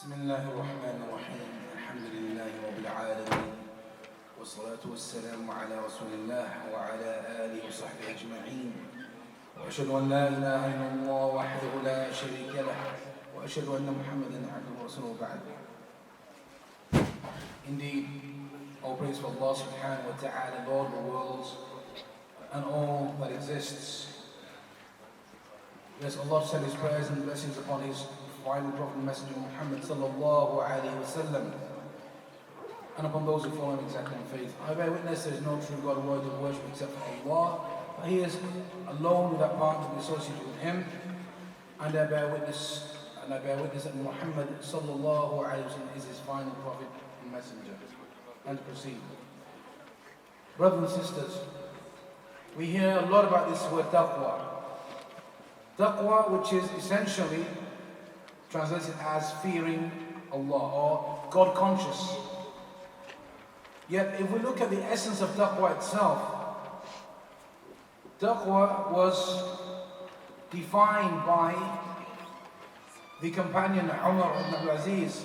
بسم الله الرحمن الرحيم الحمد لله رب العالمين والصلاة والسلام على رسول الله وعلى آله وصحبه أجمعين وأشهد أن لا إله إلا الله وحده لا شريك له وأشهد أن محمدا عبده ورسوله بعد. Indeed, all praise for Allah subhanahu wa ta'ala, Lord of the worlds and all that exists. Bless Allah to send His prayers and blessings upon His final Prophet and Messenger Muhammad sallallahu alayhi wa sallam, and upon those who follow him exactly in faith. I bear witness there is no true God worthy of worship except for Allah, for He is alone without partner to be associated with Him, and I bear witness that Muhammad sallallahu alayhi wa sallam is His final Prophet and Messenger. And to proceed. Brothers and sisters, we hear a lot about this word taqwa. Taqwa, which is essentially translated as fearing Allah or God conscious. Yet if we look at the essence of taqwa itself, taqwa was defined by the companion Umar ibn Abdul Aziz,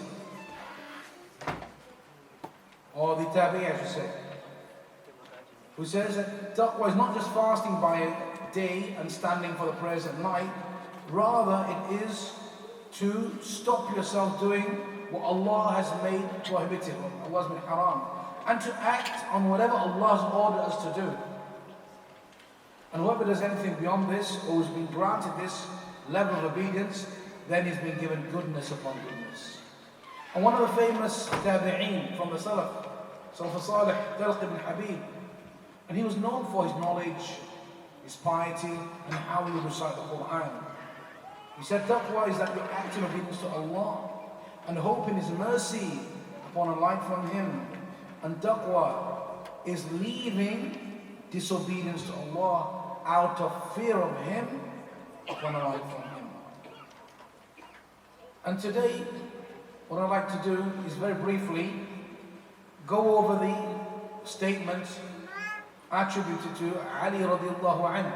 or the tabi'i I should say, who says that taqwa is not just fasting by day and standing for the prayers at night, rather it is to stop yourself doing what Allah has made prohibited, what Allah has made haram, and to act on whatever Allah has ordered us to do. And whoever does anything beyond this, or has been granted this level of obedience, then he's been given goodness upon goodness. And one of the famous tabi'een from the Salaf, Salih, Talq ibn Habib, and he was known for his knowledge, his piety, and how he would recite the Quran. He said taqwa is that we act in obedience to Allah and hope in His mercy upon a light from Him. And taqwa is leaving disobedience to Allah out of fear of Him upon a light from Him. And today, what I'd like to do is very briefly go over the statements attributed to Ali radiallahu anhu,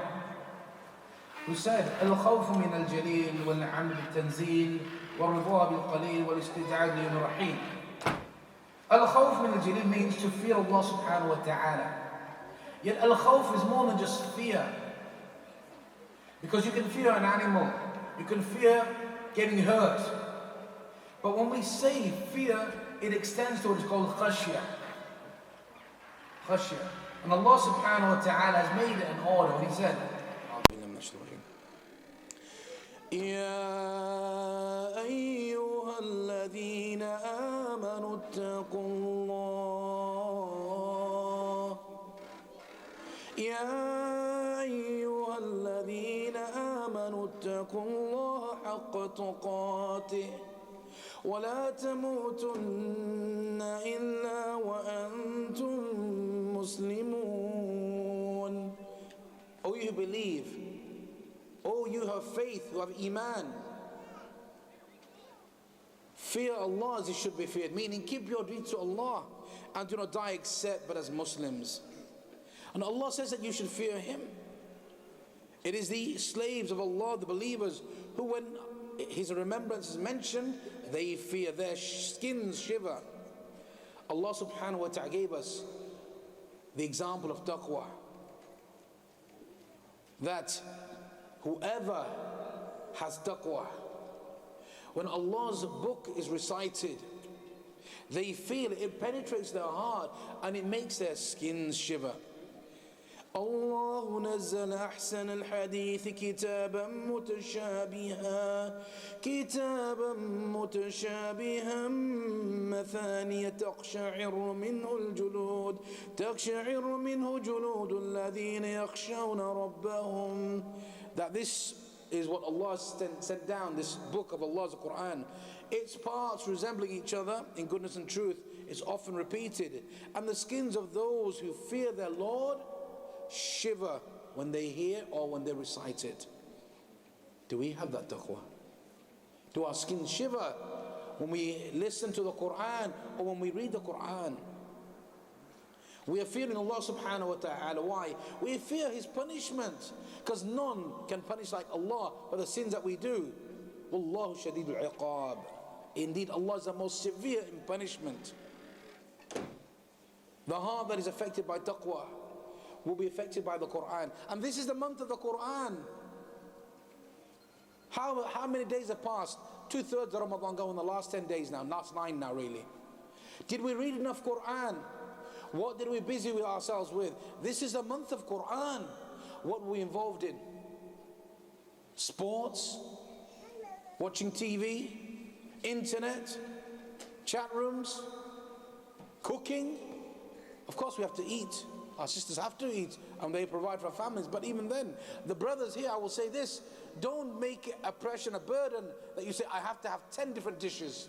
who said, الخوف من الجليل والعمل بالتنزيل والرضا بالقليل والاستعداد ليوم الرحيل. الخوف من الجليل means to fear Allah subhanahu wa ta'ala. Yet al-khawf is more than just fear. Because you can fear an animal, you can fear getting hurt. But when we say fear, it extends to what is called khashya. Khashya. And Allah subhanahu wa ta'ala has made it an order when He said, يا أيها الذين آمنوا اتقوا الله يا أيها الذين آمنوا اتقوا الله حق تقاته ولا تموتن إلا وأنتم مسلمون. O you who believe, O you who have faith, who have iman, fear Allah as He should be feared, meaning keep your deeds to Allah and do not die except but as Muslims. And Allah says that you should fear Him. It is the slaves of Allah, the believers, who when His remembrance is mentioned, they fear, their skins shiver. Allah subhanahu wa ta'ala gave us the example of taqwa, that whoever has taqwa, when Allah's book is recited, they feel it penetrates their heart and it makes their skins shiver. الله نزل أحسن الحديث كتابا متشابها مثانية تقشعر منه جلود الذين يخشون ربهم. That this is what Allah sent down, this book of Allah's Quran. Its parts resembling each other in goodness and truth is often repeated, and the skins of those who fear their Lord shiver when they hear or when they recite it. Do we have that taqwa? Do our skins shiver when we listen to the Quran or when we read the Quran? We are fearing Allah subhanahu wa ta'ala. Why? We fear His punishment, because none can punish like Allah for the sins that we do. Wallahu shadidul iqab. Indeed, Allah is the most severe in punishment. The heart that is affected by taqwa will be affected by the Quran. And this is the month of the Quran. How many days have passed? 2/3 of Ramadan go in the last 10 days now. Last 9 now really. Did we read enough Quran? What did we busy with ourselves with? This is the month of Quran. What were we involved in? Sports? Watching TV? Internet? Chat rooms? Cooking? Of course we have to eat. Our sisters have to eat and they provide for our families. But even then, the brothers here, I will say this, don't make it a pressure and a burden that you say, I have to have 10 different dishes.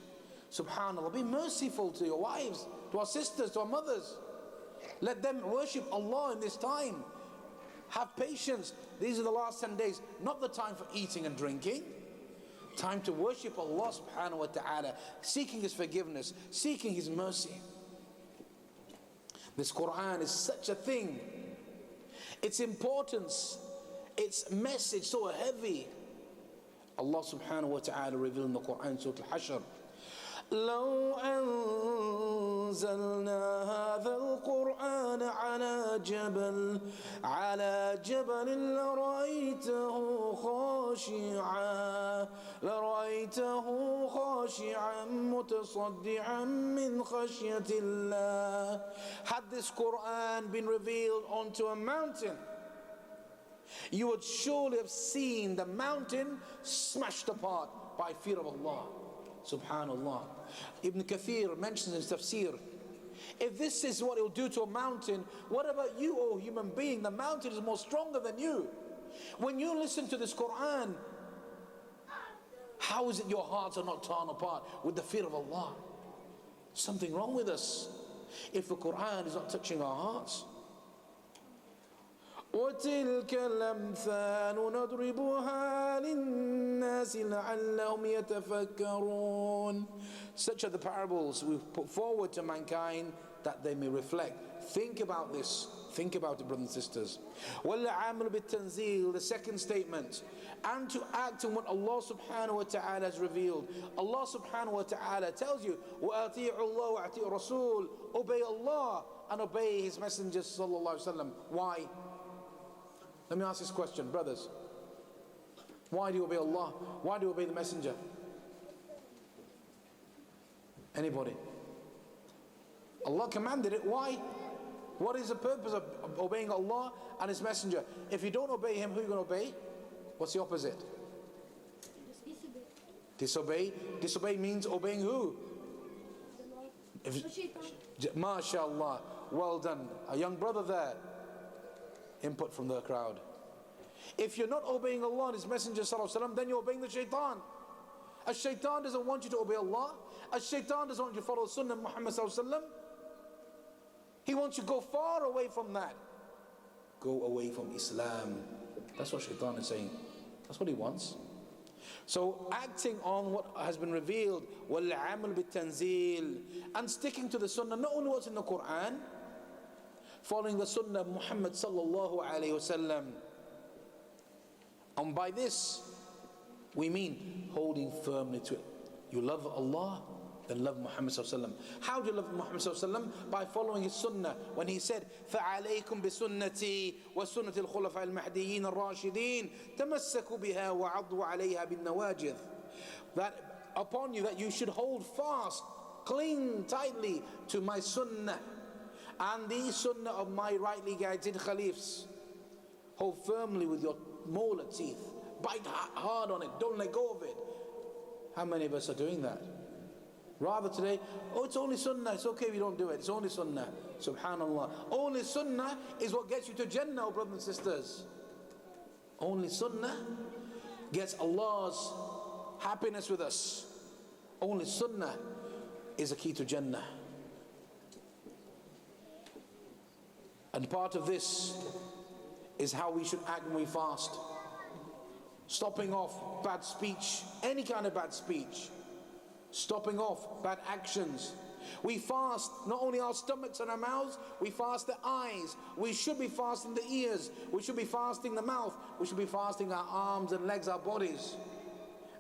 Subhanallah, be merciful to your wives, to our sisters, to our mothers. Let them worship Allah in this time. Have patience. These are the last 10 days, not the time for eating and drinking. Time to worship Allah subhanahu wa ta'ala, seeking His forgiveness, seeking His mercy. This Quran is such a thing. Its importance, its message so heavy. Allah subhanahu wa ta'ala revealed in the Quran, Surah Al-Hashr, لو أنزلنا هذا القرآن على جبل لرأيته خاشعا متصدعا من خشية الله. Had this Quran been revealed onto a mountain, you would surely have seen the mountain smashed apart by fear of Allah. Subhanallah. Ibn Kathir mentions in his tafsir, if this is what it will do to a mountain, what about you, O human being? The mountain is more stronger than you. When you listen to this Quran, how is it your hearts are not torn apart with the fear of Allah? Something wrong with us if the Quran is not touching our hearts. وَتِلْكَ الْأَمْثَالُ نَضْرِبُهَا لِلنَّاسِ لَعَلَّهُمْ يَتَفَكَّرُونَ. Such are the parables we put forward to mankind that they may reflect. Think about this. Think about it, brothers and sisters. وَالْعَامِلُ بِالتَّنزِيلِ, the second statement. And to act on what Allah subhanahu wa ta'ala has revealed. Allah subhanahu wa ta'ala tells you, وَأَطِيعُوا اللَّهَ وَأَطِيعُوا الرَّسُولَ, obey Allah and obey His Messenger sallallahu alaihi wasallam. Why? Let me ask this question, brothers. Why do you obey Allah? Why do you obey the Messenger? Anybody? Allah commanded it. Why? What is the purpose of obeying Allah and His Messenger? If you don't obey Him, who are you going to obey? What's the opposite? Disobey. Disobey means obeying who? MashaAllah. Well done. A young brother there. Input from the crowd. If you're not obeying Allah and His Messenger sallallahu alaihi wasallam, then you're obeying the shaitan. A shaitan doesn't want you to obey Allah. A shaitan doesn't want you to follow the sunnah of Muhammad sallallahu alaihi wasallam. He wants you to go far away from that. Go away from Islam. That's what shaitan is saying. That's what he wants. So acting on what has been revealed, وَالْعَمَلُ بِالتَّنزِيلِ, and sticking to the sunnah, not only what's in the Quran, following the sunnah of Muhammad sallallahu alayhi wasallam. And by this we mean holding firmly to it. You love Allah, then love Muhammad sallallahu alayhi wasallam. How do you love Muhammad sallallahu alayhi wasallam? By following his sunnah. When he said, فَعَلَيْكُمْ بِسُنَّتِي وَسُنَّةِ الْخُلَفَاءِ الْمَهْدِيِّينَ الرَّاشِدِينَ تَمَسَّكُوا بِهَا وَعَضُّوا عَلَيْهَا بِالنَّوَاجِذِ. That upon you, that you should hold fast, cling tightly to my sunnah and the sunnah of my rightly guided caliphs. Hold firmly with your molar teeth. Bite hard on it. Don't let go of it. How many of us are doing that? Rather today, oh, it's only sunnah. It's okay if you don't do it. It's only sunnah. Subhanallah. Only sunnah is what gets you to Jannah, oh brothers and sisters. Only sunnah gets Allah's happiness with us. Only sunnah is a key to Jannah. And part of this is how we should act when we fast. Stopping off bad speech, any kind of bad speech. Stopping off bad actions. We fast not only our stomachs and our mouths, we fast the eyes. We should be fasting the ears. We should be fasting the mouth. We should be fasting our arms and legs, our bodies.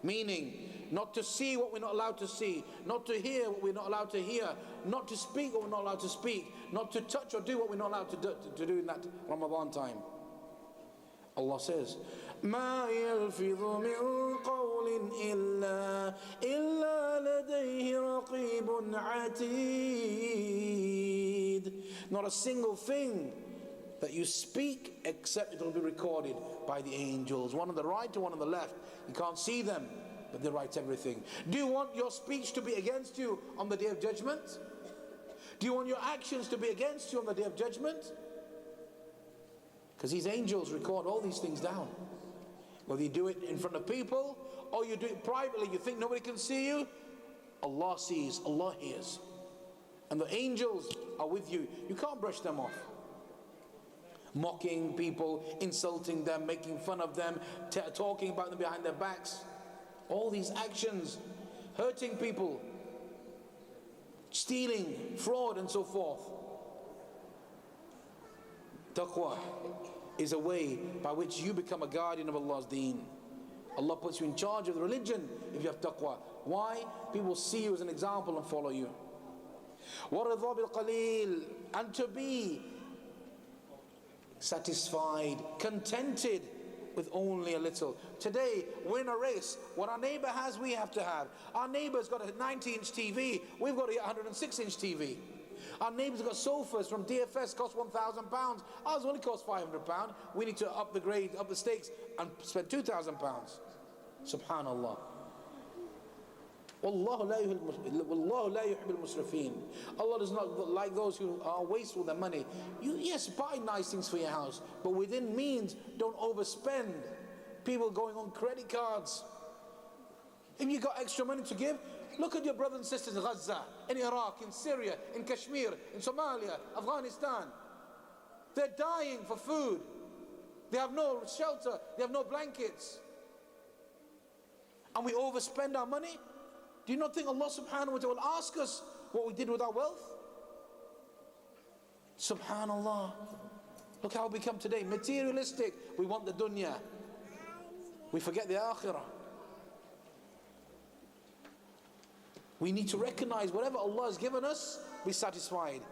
Meaning, not to see what we're not allowed to see, not to hear what we're not allowed to hear, not to speak what we're not allowed to speak, not to touch or do what we're not allowed to do in that Ramadan time. Allah says, ما يلفظ من قول إلا لديه رقيب عتيد. Not a single thing that you speak except it will be recorded by the angels, one on the right and one on the left. You can't see them, but they write everything. Do you want your speech to be against you on the day of judgment? Do you want your actions to be against you on the day of judgment? Because these angels record all these things down. Whether you do it in front of people or you do it privately, you think nobody can see you, Allah sees, Allah hears. And the angels are with you. You can't brush them off. Mocking people, insulting them, making fun of them, talking about them behind their backs. All these actions, hurting people, stealing, fraud and so forth. Taqwa is a way by which you become a guardian of Allah's deen. Allah puts you in charge of the religion if you have taqwa. Why? People will see you as an example and follow you. وَرِضَى بِالْقَلِيلِ, and to be satisfied, contented with only a little. Today we're in a race. What our neighbor has, we have to have. Our neighbor's got a 90-inch TV, we've got a 106-inch TV. Our neighbor's got sofas from DFS, cost £1,000. Ours only cost £500. We need to up the grade, up the stakes and spend £2,000. Subhanallah. Wallahu la yuhibbul musrifin. Allah does not like those who are wasteful with their money. You, yes, buy nice things for your house, but within means, don't overspend. People going on credit cards. If you got extra money to give, look at your brothers and sisters in Gaza, in Iraq, in Syria, in Kashmir, in Somalia, Afghanistan. They're dying for food. They have no shelter, they have no blankets. And we overspend our money. Do you not think Allah subhanahu wa ta'ala will ask us what we did with our wealth? Subhanallah. Look how we become today, materialistic. We want the dunya. We forget the akhirah. We need to recognize whatever Allah has given us, be satisfied.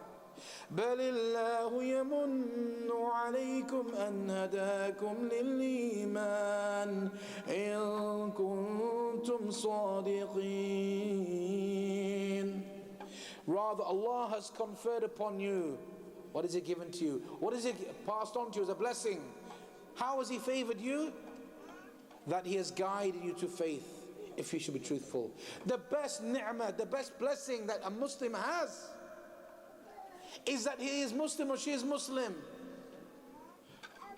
بل الله يمن عليكم أن هداكم للإيمان إن كنتم صادقين. Rather, Allah has conferred upon you. What is it given to you? What is it passed on to you as a blessing? How has He favored you? That He has guided you to faith, if you should be truthful. The best ni'mah, the best blessing that a Muslim has is that he is Muslim or she is Muslim.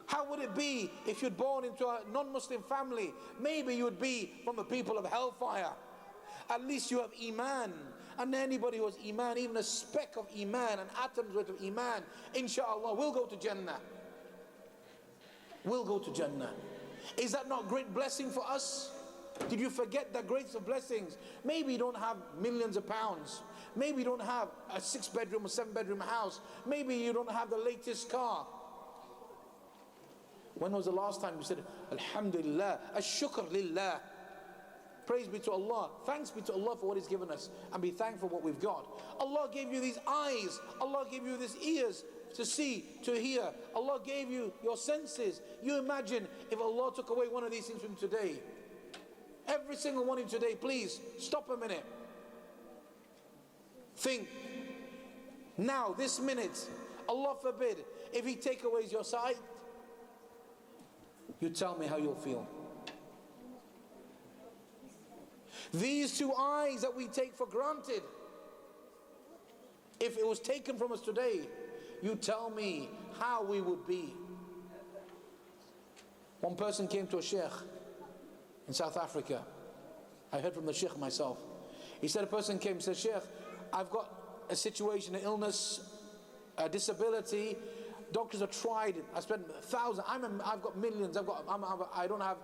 How would it be if you'd born into a non-Muslim family? Maybe you would be from the people of hellfire. At least you have Iman. And anybody who has Iman, even a speck of Iman, an atom's worth of Iman, inshallah will go to Jannah. Will go to Jannah. Is that not great blessing for us? Did you forget the greatest of blessings? Maybe you don't have millions of pounds. Maybe you don't have a 6-bedroom or 7-bedroom house. Maybe you don't have the latest car. When was the last time you said, Alhamdulillah, Ash-Shukr Lillah? Praise be to Allah. Thanks be to Allah for what He's given us. And be thankful for what we've got. Allah gave you these eyes. Allah gave you these ears to see, to hear. Allah gave you your senses. You imagine if Allah took away one of these things from today. Every single one of you today, please, stop a minute. Think. Now, this minute, Allah forbid, if He take away your sight, you tell me how you'll feel. These two eyes that we take for granted, if it was taken from us today, you tell me how we would be. One person came to a sheikh in South Africa. I heard from the sheikh myself. He said a person came and said, Sheikh, I've got a situation, an illness, a disability. Doctors have tried it. I spent thousands. I've got millions. I don't have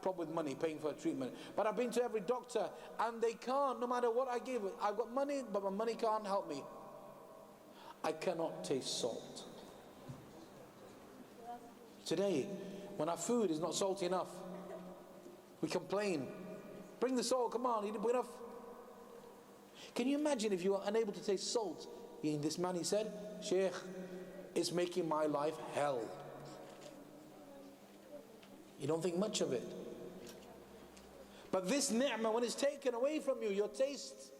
problem with money, paying for a treatment. But I've been to every doctor and they can't, no matter what I give. I've got money, but my money can't help me. I cannot taste salt. Today, when our food is not salty enough, we complain. Bring the salt, come on, you didn't put enough. Can you imagine if you are unable to taste salt? This man, he said, Sheikh, it's making my life hell. You don't think much of it. But this ni'mah, when it's taken away from you, your taste,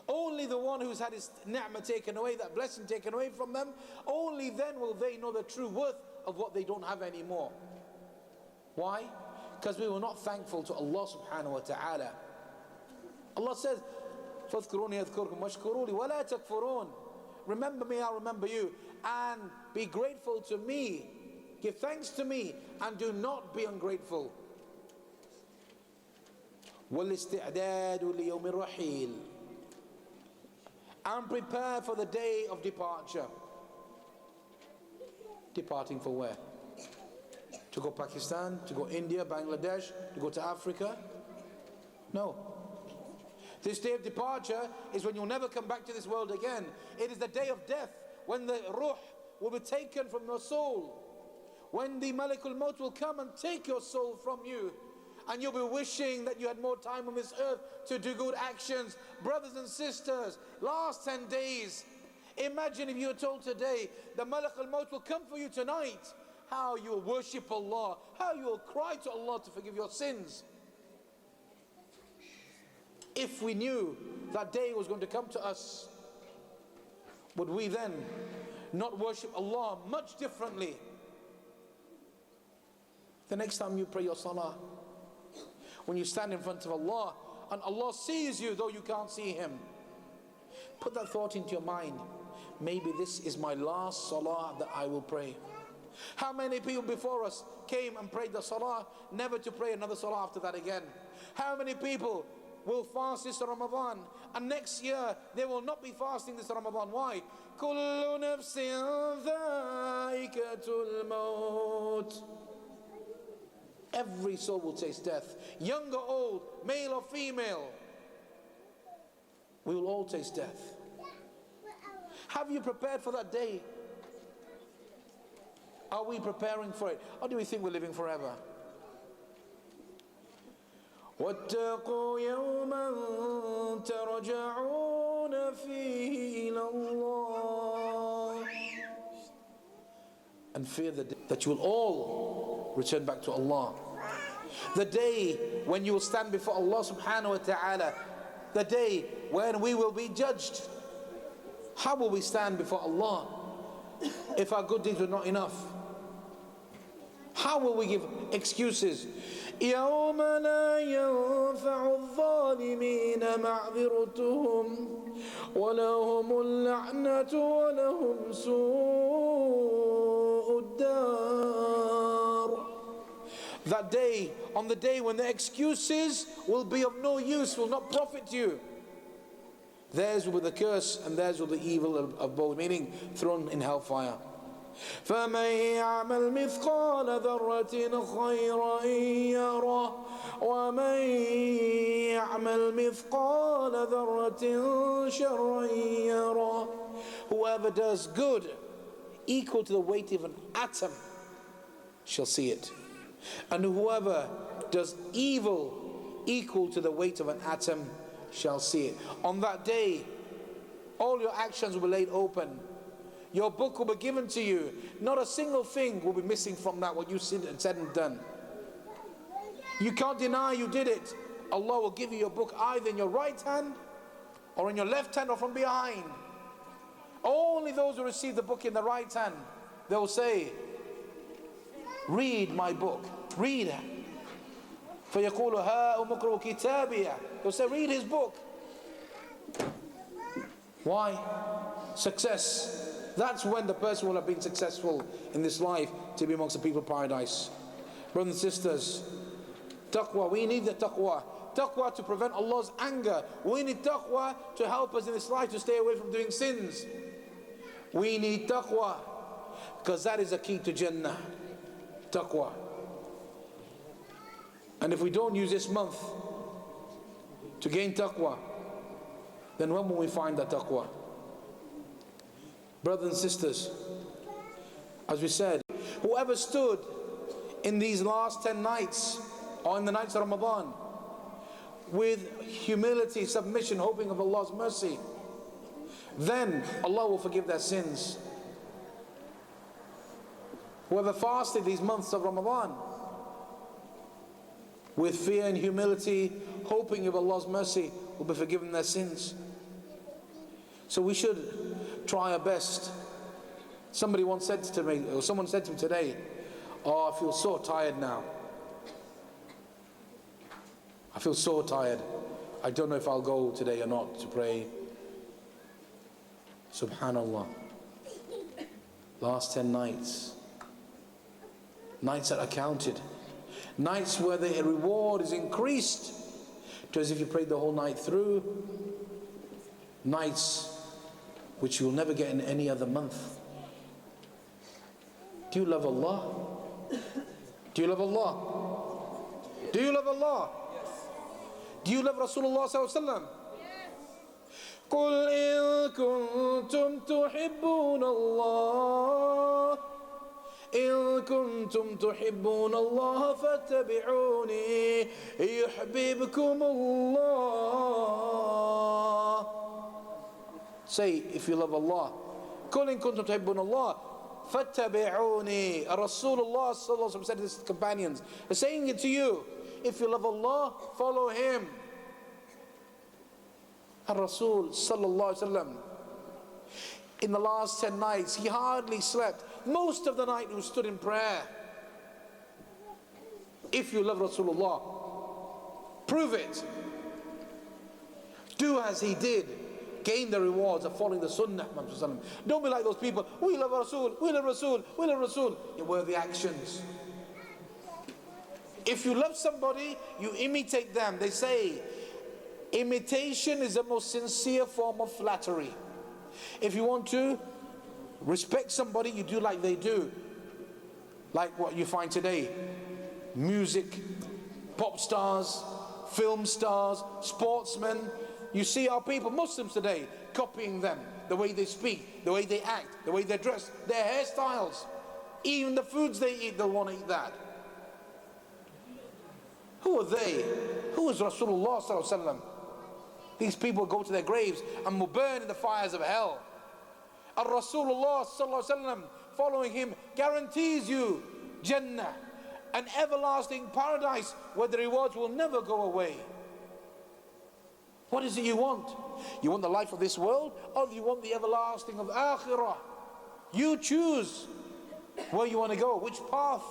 only the one who's had his ni'mah taken away, that blessing taken away from them, only then will they know the true worth of what they don't have anymore. Why? Because we were not thankful to Allah subhanahu wa ta'ala. Allah says, فَاذْكُرُونِ يَذْكُرْكُمْ وَاشْكُرُوا لِي وَلَا تَكْفُرُونَ. Remember me, I'll remember you. And be grateful to me. Give thanks to me. And do not be ungrateful. وَالْإِسْتِعْدَادُ لِيَوْمِ الرَّحِيلِ. And prepare for the day of departure. Departing for where? To go Pakistan, to go India, Bangladesh, to go to Africa? No. This day of departure is when you'll never come back to this world again. It is the day of death, when the ruh will be taken from your soul. When the Malakul Maut will come and take your soul from you. And you'll be wishing that you had more time on this earth to do good actions. Brothers and sisters, last 10 days, imagine if you were told today, the Malakul Maut will come for you tonight. How you will worship Allah, how you will cry to Allah to forgive your sins. If we knew that day was going to come to us, would we then not worship Allah much differently? The next time you pray your salah, when you stand in front of Allah and Allah sees you though you can't see Him, put that thought into your mind. Maybe this is my last salah that I will pray. How many people before us came and prayed the salah, never to pray another salah after that again? How many people will fast this Ramadan and next year they will not be fasting this Ramadan? Why? كُلُّ نَفْسٍ ذَائِقَةُ الْمَوْتِ. Every soul will taste death. Young or old, male or female, we will all taste death. Have you prepared for that day? Are we preparing for it? Or do we think we're living forever? وَاتَّقُوا يَوْمًا تَرْجَعُونَ فِيهِ إِلَى اللَّهِ. And fear the day that you will all return back to Allah. The day when you will stand before Allah subhanahu wa ta'ala. The day when we will be judged. How will we stand before Allah if our good deeds were not enough? How will we give excuses? يَوْمَ لَا يَنْفَعُ الظَّالِمِينَ مَعْذِرَتُهُمْ وَلَهُمُ اللَّعْنَةُ وَلَهُمْ سُوءُ الدَّارِ. That day, on the day when the excuses will be of no use, will not profit you. Theirs will be the curse and theirs will be evil of both, meaning thrown in hellfire. فَمَنْ يَعْمَلْ مِثْقَالَ ذَرَّةٍ خَيْرًا يَرَهُ وَمَنْ يَعْمَلْ مِثْقَالَ ذَرَّةٍ شَرًّا يَرَهُ. Whoever does good equal to the weight of an atom shall see it. And whoever does evil equal to the weight of an atom shall see it. On that day, all your actions will be laid open. Your book will be given to you. Not a single thing will be missing from that, what you said and done. You can't deny you did it. Allah will give you your book either in your right hand or in your left hand or from behind. Only those who receive the book in the right hand, they will say, read my book, read it. فَيَقُولُ هَا أُمُقْرُوا كِتَابِيَ. They'll say, read his book. Why? Success. That's when the person will have been successful in this life, to be amongst the people of paradise. Brothers and sisters, taqwa, we need the taqwa. Taqwa to prevent Allah's anger. We need taqwa to help us in this life to stay away from doing sins. We need taqwa because that is the key to Jannah. Taqwa. And if we don't use this month to gain taqwa, then when will we find that taqwa? Brothers and sisters, as we said, whoever stood in these last 10 nights or in the nights of Ramadan with humility, submission, hoping of Allah's mercy, then Allah will forgive their sins. Whoever fasted these months of Ramadan with fear and humility, hoping of Allah's mercy, will be forgiven their sins. So we should try our best. Somebody once said to me, or someone said to me today, "Oh, I feel so tired now. I feel so tired. I don't know if I'll go today or not to pray." Subhanallah. Last 10 nights. Nights that are counted. Nights where the reward is increased to as if you prayed the whole night through. Nights which you will never get in any other month. Do you love Allah? Do you love Allah? Do you love Allah? Do you love Rasulullah sallallahu alaihi wasallam? قُلْ إِن كُنتُمْ تُحِبُّونَ اللَّهَ إِن كُنتُمْ تُحِبُّونَ اللَّهَ فَاتَّبِعُونِي يُحْبِبْكُمُ اللَّهُ. Say, if you love Allah, قُلْ إِن كُنتُمْ تُحِبُّونَ اللَّهَ فَاتَّبِعُونِي. Rasulullah sallallahu alaihi wasallam said to his companions, saying it to you, if you love Allah, follow Him. Rasul sallallahu alaihi wasallam, in the last 10 nights, he hardly slept. Most of the night he stood in prayer. If you love Rasulullah, prove it. Do as he did. Gain the rewards of following the Sunnah. Don't be like those people. We love Rasul, we love Rasul, we love Rasul. You were the actions. If you love somebody, you imitate them. They say, imitation is the most sincere form of flattery. If you want to respect somebody, you do like they do. Like what you find today. Music, pop stars, film stars, sportsmen. You see our people, Muslims today, copying them. The way they speak, the way they act, the way they dress, their hairstyles. Even the foods they eat, they want to eat that. Who are they? Who is Rasulullah sallallahu alaihi wasallam? These people go to their graves and will burn in the fires of hell. Rasulullah sallallahu alaihi wasallam, following him, guarantees you Jannah, an everlasting paradise where the rewards will never go away. What is it you want? You want the life of this world, or do you want the everlasting of Akhirah? You choose where you want to go, which path.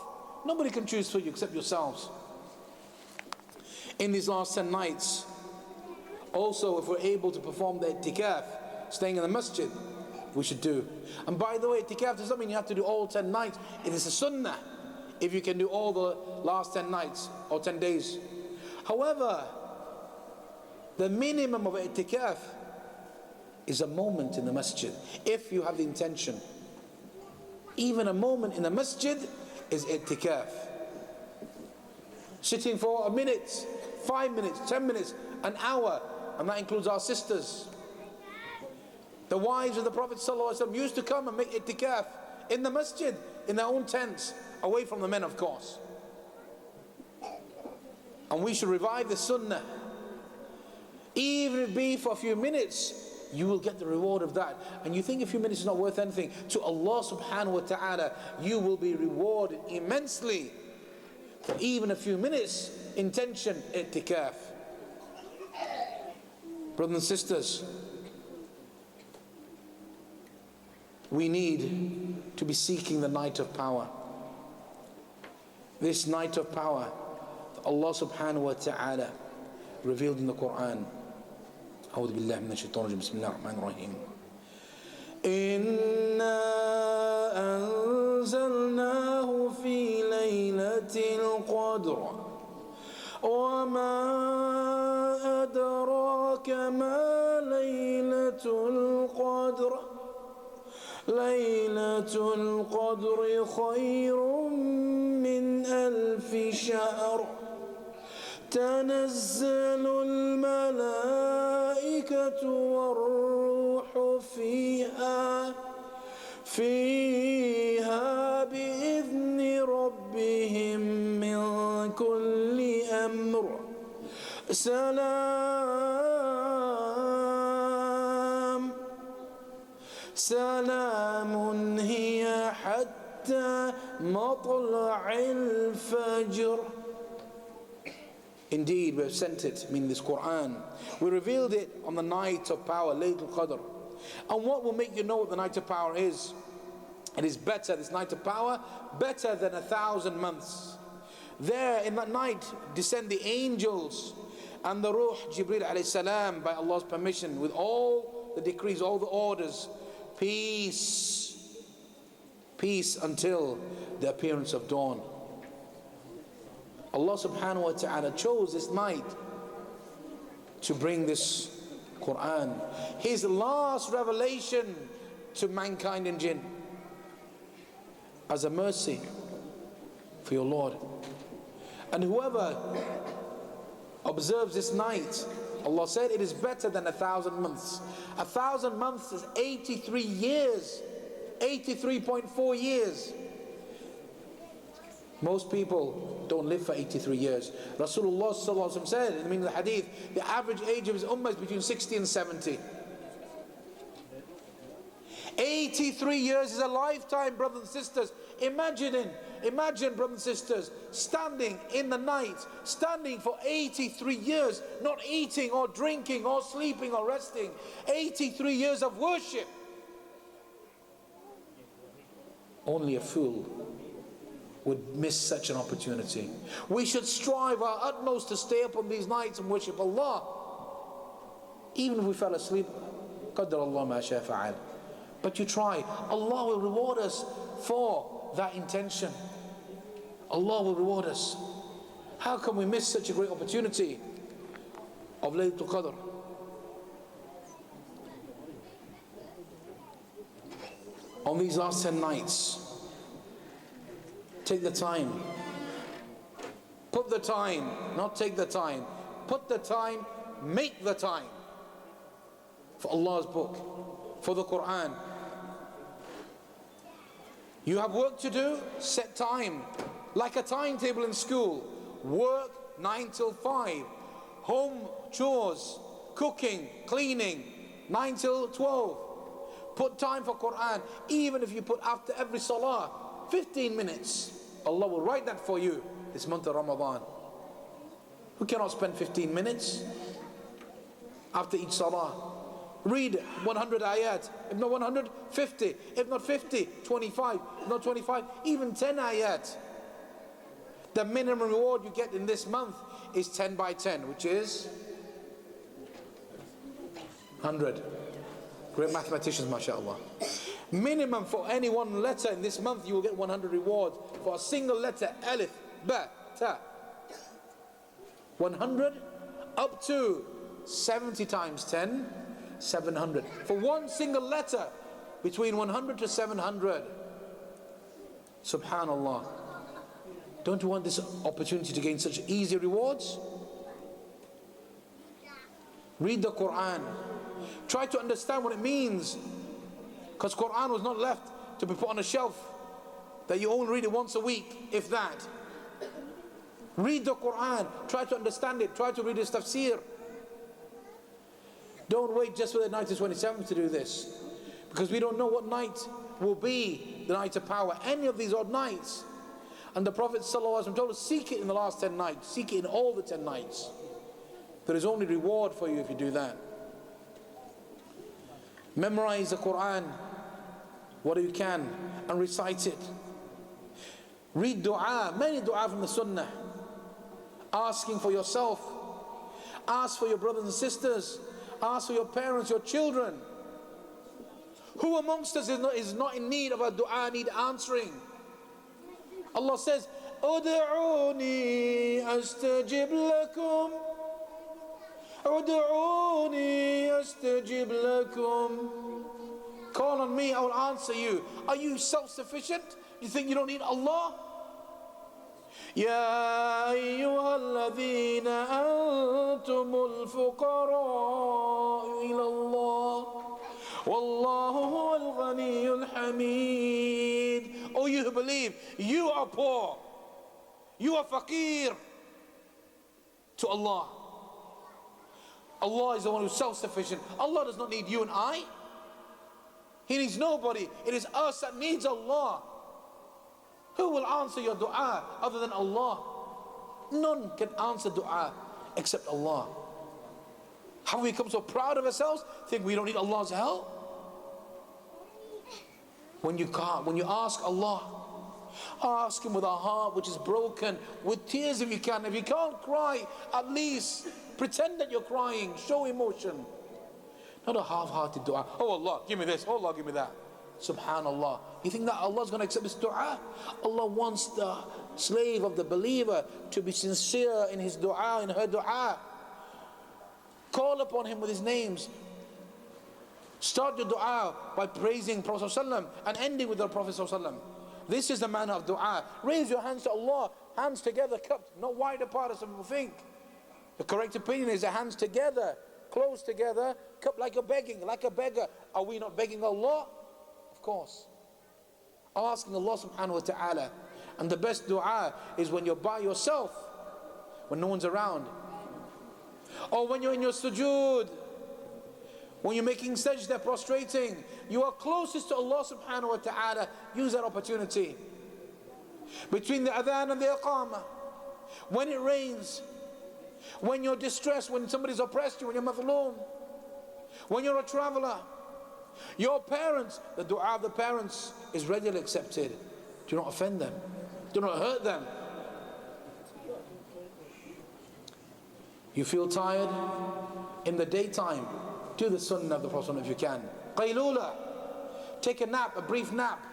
Nobody can choose for you except yourselves. In these last 10 nights, also, if we're able to perform the i'tikaf, staying in the masjid, we should do. And by the way, i'tikaf does not mean you have to do all 10 nights. It is a sunnah if you can do all the last 10 nights or 10 days. However, the minimum of i'tikaf is a moment in the masjid, if you have the intention. Even a moment in the masjid is i'tikaf. Sitting for a minute, 5 minutes, 10 minutes, an hour, and that includes our sisters. The wives of the Prophet ﷺ used to come and make i'tikaf in the masjid, in their own tents, away from the men, of course. And we should revive the sunnah. Even if it be for a few minutes, you will get the reward of that. And you think a few minutes is not worth anything, to Allah subhanahu wa ta'ala, you will be rewarded immensely for even a few minutes intention i'tikaf. Brothers and sisters, we need to be seeking the night of power. This night of power, Allah subhanahu wa ta'ala revealed in the Quran. أعوذ بالله من الشيطان الرجيم بسم الله الرحمن الرحيم إنا أنزلناه في ليلة القدر وما أدراك ما ليلة القدر ليلة القدر خير من 1000 شهر تنزل الملائكة والروح فيها بإذن ربهم من كل أمر سلام سلام هي حتى مطلع الفجر. Indeed, we have sent it, meaning this Quran. We revealed it on the night of power, Laylatul Qadr. And what will make you know what the night of power is? It is better, this night of power, better than 1,000 months. There in that night descend the angels and the Ruh, Jibreel alayhi salam, by Allah's permission, with all the decrees, all the orders. Peace, peace until the appearance of dawn. Allah subhanahu wa ta'ala chose this night to bring this Quran, His last revelation to mankind and jinn, as a mercy for your Lord. And whoever observes this night, Allah said, it is better than 1,000 months. 1,000 months is 83 years, 83.4 years. Most people don't live for 83 years. Rasulullah sallallahu alaihi wasallam said in the meaning of the hadith, the average age of his ummah is between 60 and 70. 83 years is a lifetime, brothers and sisters. Imagine, brothers and sisters, standing in the night, standing for 83 years, not eating or drinking or sleeping or resting. 83 years of worship. Only a fool would miss such an opportunity. We should strive our utmost to stay up on these nights and worship Allah. Even if we fell asleep, قدر الله ما شاء فعل. But you try. Allah will reward us for that intention. Allah will reward us. How can we miss such a great opportunity of Laylatul Qadr? On these last 10 nights, take the time. Put the time, not take the time. Put the time, make the time for Allah's book, for the Quran. You have work to do, set time. Like a timetable in school. Work 9 till 5. Home chores, cooking, cleaning, 9 till 12. Put time for Quran. Even if you put after every salah 15 minutes, Allah will write that for you this month of Ramadan. Who cannot spend 15 minutes after each salah? Read 100 ayat. If not 100, 50. If not 50, 25. If not 25, even 10 ayat. The minimum reward you get in this month is 10 by 10, which is 100. Great mathematicians, mashallah. Minimum for any one letter in this month, you will get 100 rewards. For a single letter, alif, ba, ta. 100 up to 70 times 10, 700. For one single letter, between 100 to 700. Subhanallah. Don't you want this opportunity to gain such easy rewards? Read the Quran. Try to understand what it means. Because Quran was not left to be put on a shelf that you only read it once a week, if that. Read the Quran. Try to understand it. Try to read its tafsir. Don't wait just for the night of 27th to do this. Because we don't know what night will be the night of power. Any of these odd nights. And the Prophet ﷺ told us, seek it in the last 10 nights. Seek it in all the 10 nights. There is only reward for you if you do that. Memorize the Quran, whatever you can, and recite it. Read dua, many dua from the Sunnah. Asking for yourself. Ask for your brothers and sisters. Ask for your parents, your children. Who amongst us is not in need of a dua, need answering? Allah says, Ud'uni astajib lakum. Ud'uni astajib lakum. Call on me, I will answer you. Are you self-sufficient? You think you don't need Allah? يا أيها الذين أنتم الفقراء إلى الله والله هو الغني الحميد. Oh, you who believe, you are poor, you are faqir to Allah. Allah is the one who's self-sufficient. Allah does not need you and I. He needs nobody. It is us that needs Allah. Who will answer your dua other than Allah? None can answer dua except Allah. Have we become so proud of ourselves, think we don't need Allah's help? When you ask Allah, ask Him with a heart which is broken, with tears if you can. If you can't cry, at least pretend that you're crying, show emotion. Not a half-hearted dua. Oh Allah, give me this. Oh Allah, give me that. Subhanallah. You think that Allah's going to accept this dua? Allah wants the slave of the believer to be sincere in his dua, in her dua. Call upon Him with His names. Start your dua by praising Prophet ﷺ and ending with the Prophet ﷺ. This is the manner of dua. Raise your hands to Allah, hands together, cupped, not wide apart as some people think. The correct opinion is the hands together, close together, cupped like a begging, like a beggar. Are we not begging Allah? Of course. Asking Allah subhanahu wa ta'ala. And the best dua is when you're by yourself, when no one's around. Or when you're in your sujood, when you're making sajda, prostrating, you are closest to Allah subhanahu wa ta'ala. Use that opportunity. Between the adhan and the iqamah, when it rains, when you're distressed, when somebody's oppressed you, when you're mazloom, when you're a traveler, your parents, the dua of the parents is readily accepted. Do not offend them. Do not hurt them. You feel tired? In the daytime, do the sunnah of the Prophet if you can. Qaylula. Take a nap, a brief nap.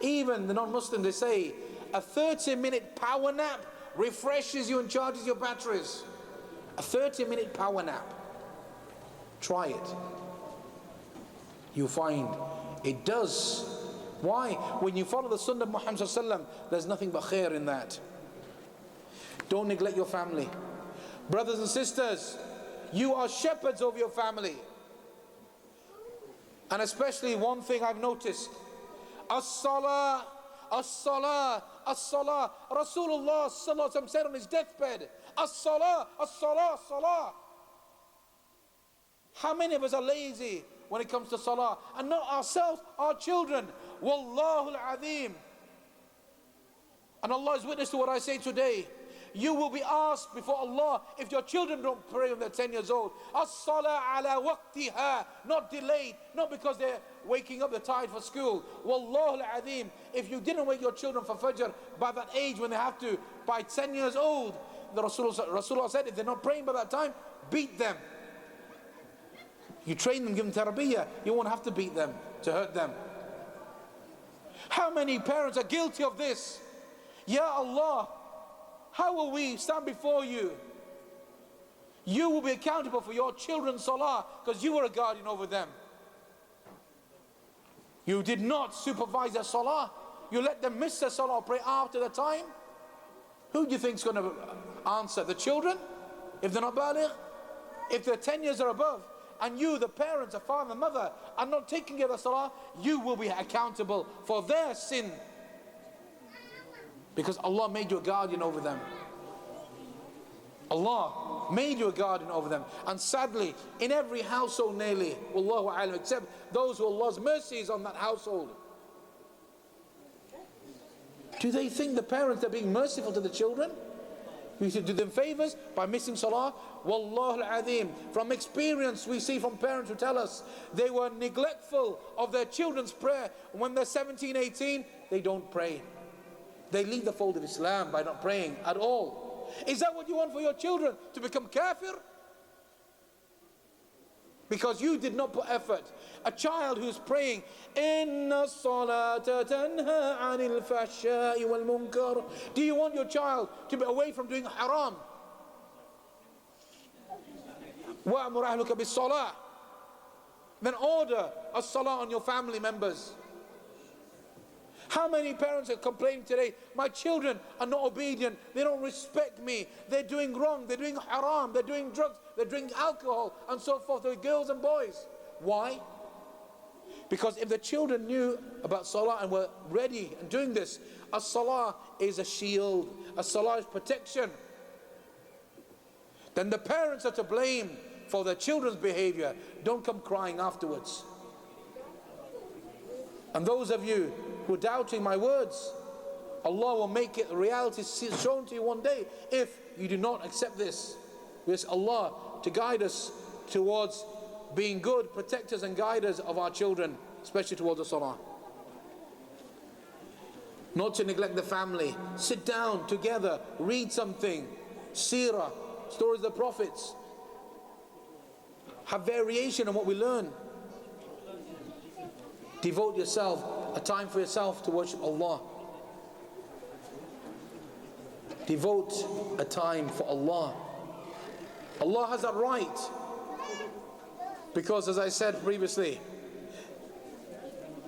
Even the non-Muslim, they say, a 30-minute power nap refreshes you and charges your batteries. A 30-minute power nap. Try it. You find it does. Why? When you follow the sunnah of Muhammad sallallahu alaihi wasallam, there's nothing but khair in that. Don't neglect your family. Brothers and sisters, you are shepherds of your family. And especially one thing I've noticed, As-salah, As-salah, As-salah. Rasulullah sallallahu alaihi wasallam said on his deathbed, As-salah, As-salah, As-salah. How many of us are lazy when it comes to salah? And not ourselves, our children. Wallahu al-azim. And Allah is witness to what I say today. You will be asked before Allah if your children don't pray when they're 10 years old. As-salah ala waqtiha, not delayed, not because they're waking up, they're tired for school. Wallahu al-azim. If you didn't wake your children for Fajr by that age when they have to, by 10 years old, the Rasulullah said, if they're not praying by that time, beat them. You train them, give them tarbiyah, you won't have to beat them to hurt them. How many parents are guilty of this? Ya Allah, how will we stand before you? You will be accountable for your children's salah because you were a guardian over them. You did not supervise their salah. You let them miss their salah or pray after the time. Who do you think is going to answer? The children? If they're not baligh? If they're 10 years or above, and you, the parents, the father and mother, are not taking care of the salah, you will be accountable for their sin. Because Allah made you a guardian over them. Allah made you a guardian over them. And sadly, in every household nearly, wallahu alam, except those who Allah's mercy is on that household, do they think the parents are being merciful to the children? We should do them favors by missing salah. Wallahu al-azim. From experience, we see from parents who tell us they were neglectful of their children's prayer. When they're 17, 18, they don't pray. They leave the fold of Islam by not praying at all. Is that what you want for your children? To become kafir? Because you did not put effort. A child who's praying, Inna salata tanha anil fahsha'i wal munkar. Do you want your child to be away from doing haram? Wa'amur ahluka bis salah. Then order a salah on your family members. How many parents are complaining today, my children are not obedient, they don't respect me, they're doing wrong, they're doing haram, they're doing drugs, they're drinking alcohol, and so forth, with girls and boys. Why? Because if the children knew about salah and were ready and doing this, a salah is a shield, a salah is protection. Then the parents are to blame for their children's behavior, don't come crying afterwards. And those of you who are doubting my words, Allah will make it a reality shown to you one day if you do not accept this. We ask Allah to guide us towards being good protectors and guiders of our children, especially towards the salah. Not to neglect the family. Sit down together, read something. Seerah, stories of the prophets. Have variation on what we learn. Devote yourself, a time for yourself to worship Allah. Devote a time for Allah. Allah has that right. Because as I said previously,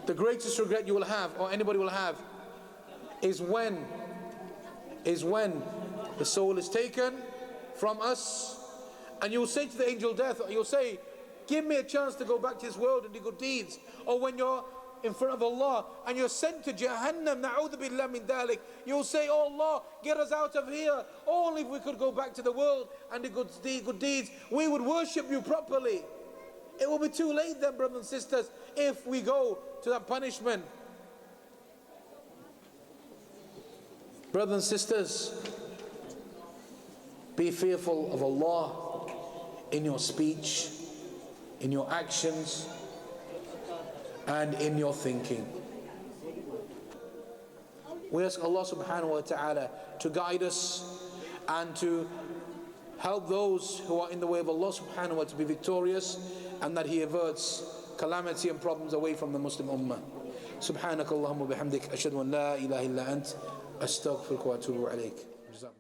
the greatest regret you will have, or anybody will have, is when the soul is taken from us, and you'll say to the angel death, or you'll say, give me a chance to go back to this world and do good deeds. Or when you're in front of Allah and you're sent to Jahannam, na'udhu billah min dhalik, you'll say, oh Allah, get us out of here. Only if we could go back to the world and do good deeds, we would worship you properly. It will be too late then, brothers and sisters, if we go to that punishment. Brothers and sisters, be fearful of Allah in your speech, in your actions, and in your thinking. We ask Allah subhanahu wa ta'ala to guide us and to help those who are in the way of Allah subhanahu wa ta'ala to be victorious, and that He averts calamity and problems away from the Muslim Ummah. Subhanakallahumma bihamdik, ashhadu an la ilaha illa ant, astaghfiruka wa atubu ilayk.